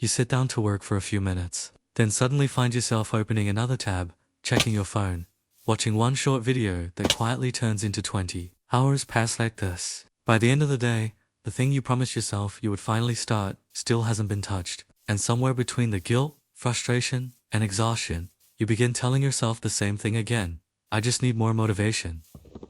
You sit down to work for a few minutes, then suddenly find yourself opening another tab, checking your phone, watching one short video that quietly turns into 20. Hours pass like this. By the end of the day, the thing you promised yourself you would finally start still hasn't been touched. And somewhere between the guilt, frustration, and exhaustion, you begin telling yourself the same thing again. I just need more motivation.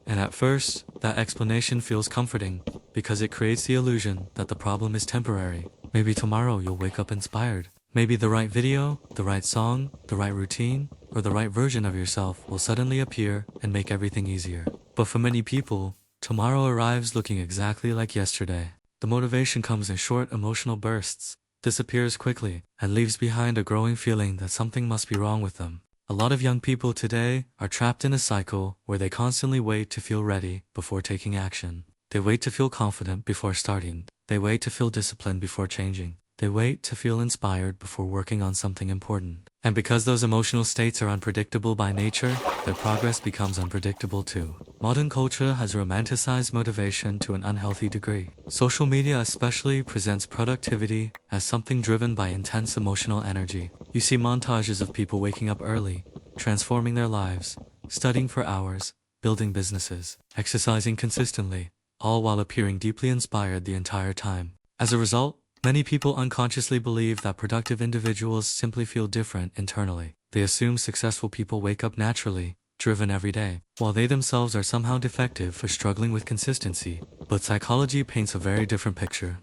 And at first, that explanation feels comforting because it creates the illusion that the problem is temporary. Maybe tomorrow you'll wake up inspired. Maybe the right video, the right song, the right routine, or the right version of yourself will suddenly appear and make everything easier. But for many people, tomorrow arrives looking exactly like yesterday. The motivation comes in short emotional bursts, disappears quickly, and leaves behind a growing feeling that something must be wrong with them. A lot of young people today are trapped in a cycle where they constantly wait to feel ready before taking action. They wait to feel confident before starting. They wait to feel disciplined before changing. They wait to feel inspired before working on something important. And because those emotional states are unpredictable by nature, their progress becomes unpredictable too. Modern culture has romanticized motivation to an unhealthy degree. Social media especially presents productivity as something driven by intense emotional energy. You see montages of people waking up early, transforming their lives, studying for hours, building businesses, exercising consistently, all while appearing deeply inspired the entire time. As a result, many people unconsciously believe that productive individuals simply feel different internally. They assume successful people wake up naturally, driven every day, while they themselves are somehow defective for struggling with consistency. But psychology paints a very different picture.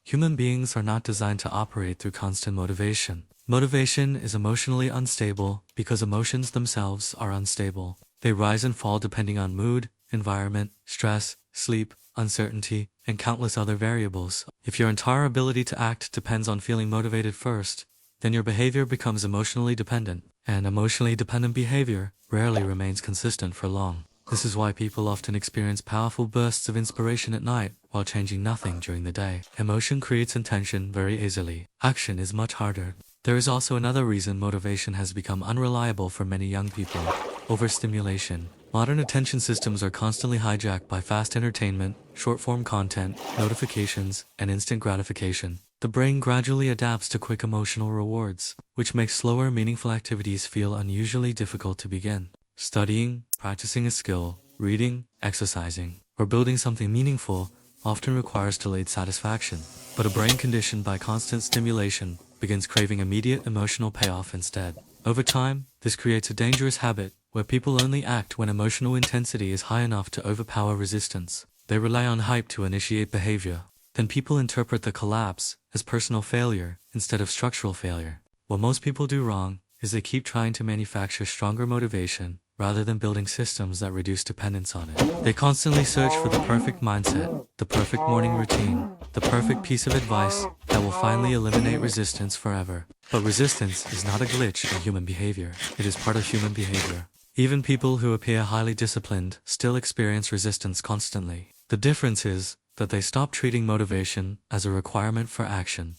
Human beings are not designed to operate through constant motivation. Motivation is emotionally unstable because emotions themselves are unstable. They rise and fall depending on mood, environment, stress, sleep, uncertainty, and countless other variables. If your entire ability to act depends on feeling motivated first, then your behavior becomes emotionally dependent, and emotionally dependent behavior rarely remains consistent for long. This is why people often experience powerful bursts of inspiration at night while changing nothing during the day. Emotion creates intention very easily. Action is much harder. There is also another reason motivation has become unreliable for many young people: overstimulation. Modern attention systems are constantly hijacked by fast entertainment, short-form content, notifications, and instant gratification. The brain gradually adapts to quick emotional rewards, which makes slower, meaningful activities feel unusually difficult to begin. Studying, practicing a skill, reading, exercising, or building something meaningful often requires delayed satisfaction. But a brain conditioned by constant stimulation begins craving immediate emotional payoff instead. Over time, this creates a dangerous habit where people only act when emotional intensity is high enough to overpower resistance. They rely on hype to initiate behavior. Then people interpret the collapse as personal failure instead of structural failure. What most people do wrong is they keep trying to manufacture stronger motivation rather than building systems that reduce dependence on it. They constantly search for the perfect mindset, the perfect morning routine, the perfect piece of advice that will finally eliminate resistance forever. But resistance is not a glitch in human behavior. It is part of human behavior. Even people who appear highly disciplined still experience resistance constantly. The difference is that they stop treating motivation as a requirement for action.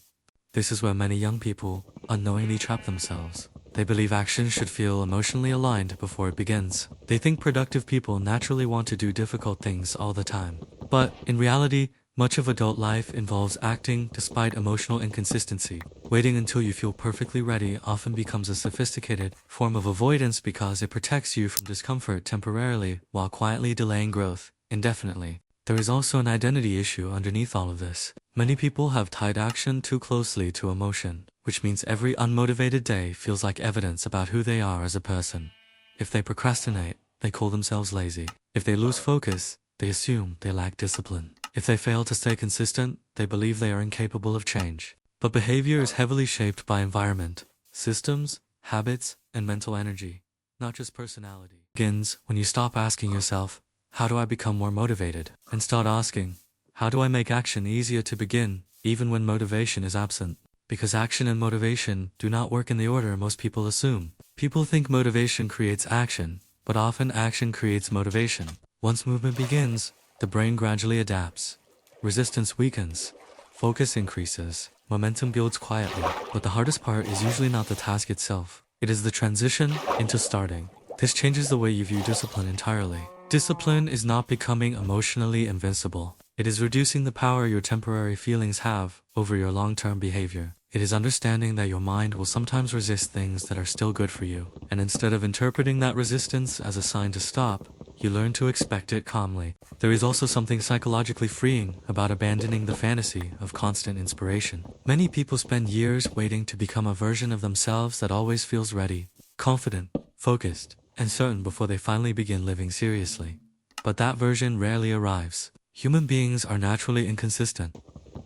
This is where many young people unknowingly trap themselves. They believe action should feel emotionally aligned before it begins. They think productive people naturally want to do difficult things all the time. But in reality, much of adult life involves acting despite emotional inconsistency. Waiting until you feel perfectly ready often becomes a sophisticated form of avoidance because it protects you from discomfort temporarily while quietly delaying growth indefinitely. There is also an identity issue underneath all of this. Many people have tied action too closely to emotion, which means every unmotivated day feels like evidence about who they are as a person. If they procrastinate, they call themselves lazy. If they lose focus, they assume they lack discipline. If they fail to stay consistent, they believe they are incapable of change. But behavior is heavily shaped by environment, systems, habits, and mental energy, not just personality. It begins when you stop asking yourself, how do I become more motivated? And start asking, how do I make action easier to begin, even when motivation is absent? Because action and motivation do not work in the order most people assume. People think motivation creates action, but often action creates motivation. Once movement begins, the brain gradually adapts. Resistance weakens. Focus increases. Momentum builds quietly. But the hardest part is usually not the task itself. It is the transition into starting. This changes the way you view discipline entirely. Discipline is not becoming emotionally invincible. It is reducing the power your temporary feelings have over your long-term behavior. It is understanding that your mind will sometimes resist things that are still good for you, and instead of interpreting that resistance as a sign to stop, you learn to expect it calmly. There is also something psychologically freeing about abandoning the fantasy of constant inspiration. Many people spend years waiting to become a version of themselves that always feels ready, confident, focused, and certain before they finally begin living seriously. But that version rarely arrives. Human beings are naturally inconsistent.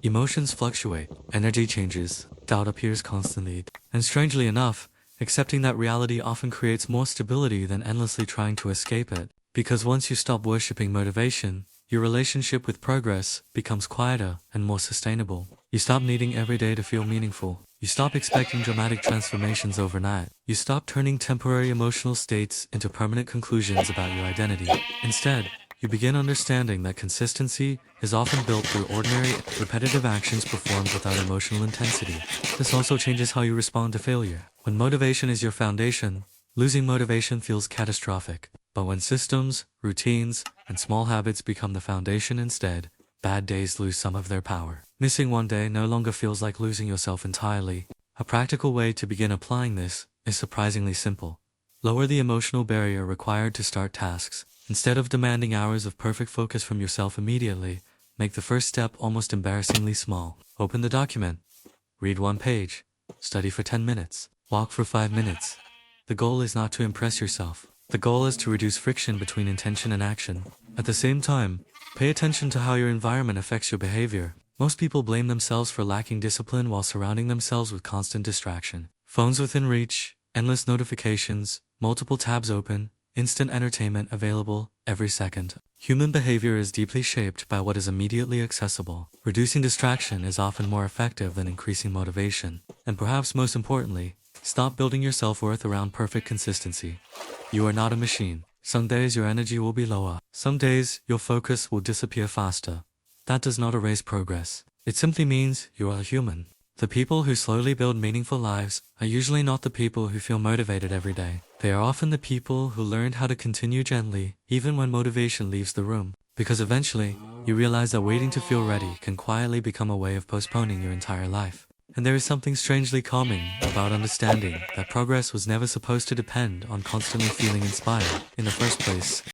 Emotions fluctuate, energy changes, doubt appears constantly, and strangely enough, accepting that reality often creates more stability than endlessly trying to escape it. Because once you stop worshipping motivation, your relationship with progress becomes quieter and more sustainable. You stop needing every day to feel meaningful. You stop expecting dramatic transformations overnight. You stop turning temporary emotional states into permanent conclusions about your identity. Instead, you begin understanding that consistency is often built through ordinary, repetitive actions performed without emotional intensity. This also changes how you respond to failure. When motivation is your foundation, losing motivation feels catastrophic. But when systems, routines, and small habits become the foundation instead, bad days lose some of their power. Missing one day no longer feels like losing yourself entirely. A practical way to begin applying this is surprisingly simple. Lower the emotional barrier required to start tasks. Instead of demanding hours of perfect focus from yourself immediately, make the first step almost embarrassingly small. Open the document. Read one page. Study for 10 minutes. Walk for 5 minutes. The goal is not to impress yourself. The goal is to reduce friction between intention and action. At the same time, pay attention to how your environment affects your behavior. Most people blame themselves for lacking discipline while surrounding themselves with constant distraction. Phones within reach, endless notifications, multiple tabs open, instant entertainment available every second. Human behavior is deeply shaped by what is immediately accessible. Reducing distraction is often more effective than increasing motivation. And perhaps most importantly, stop building your self-worth around perfect consistency. You are not a machine. Some days your energy will be lower. Some days your focus will disappear faster. That does not erase progress. It simply means you are human. The people who slowly build meaningful lives are usually not the people who feel motivated every day. They are often the people who learned how to continue gently, even when motivation leaves the room. Because eventually, you realize that waiting to feel ready can quietly become a way of postponing your entire life. And there is something strangely calming about understanding that progress was never supposed to depend on constantly feeling inspired in the first place.